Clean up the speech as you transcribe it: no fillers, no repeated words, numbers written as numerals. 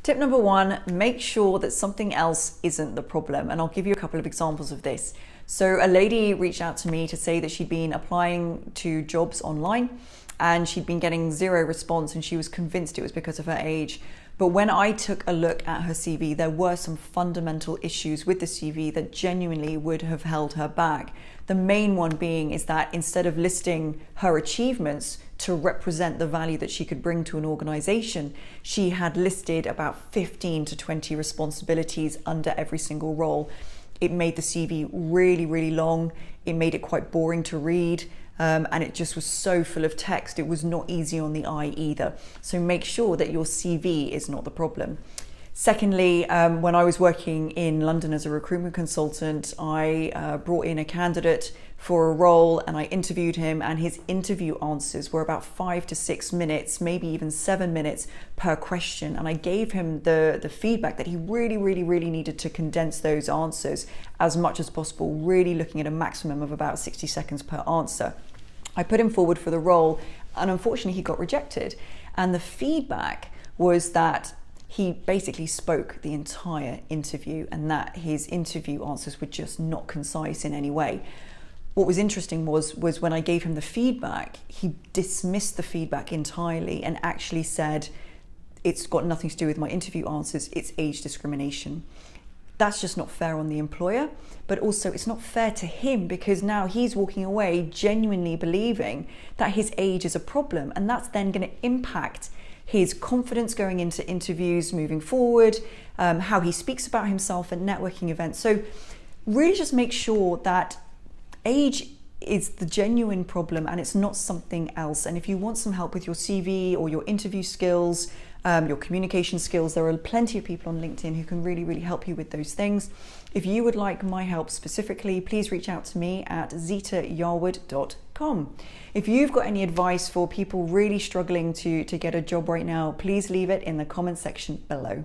Tip number one, make sure that something else isn't the problem. And I'll give you a couple of examples of this. So a lady reached out to me to say that she'd been applying to jobs online and she'd been getting zero response, and she was convinced it was because of her age. But when I took a look at her CV, there were some fundamental issues with the CV that genuinely would have held her back. The main one being is that instead of listing her achievements to represent the value that she could bring to an organization, she had listed about 15 to 20 responsibilities under every single role. It made the CV really, really long. It made it quite boring to read. And it just was so full of text. It was not easy on the eye either. So make sure that your CV is not the problem. Secondly, when I was working in London as a recruitment consultant, I brought in a candidate for a role and I interviewed him, and his interview answers were about 5 to 6 minutes, maybe even 7 minutes per question. And I gave him the feedback that he really, really, really needed to condense those answers as much as possible, really looking at a maximum of about 60 seconds per answer. I put him forward for the role, and unfortunately he got rejected. And the feedback was that he basically spoke the entire interview and that his interview answers were just not concise in any way. What was interesting was when I gave him the feedback, he dismissed the feedback entirely and actually said, it's got nothing to do with my interview answers, it's age discrimination. That's just not fair on the employer, but also it's not fair to him, because now he's walking away genuinely believing that his age is a problem, and that's then going to impact his confidence going into interviews moving forward, how he speaks about himself at networking events. So really just make sure that age is the genuine problem and it's not something else. And if you want some help with your CV or your interview skills, your communication skills, there are plenty of people on LinkedIn who can really, really help you with those things. If you would like my help specifically, please reach out to me at zitayarwood.com. If you've got any advice for people really struggling to get a job right now, please leave it in the comment section below.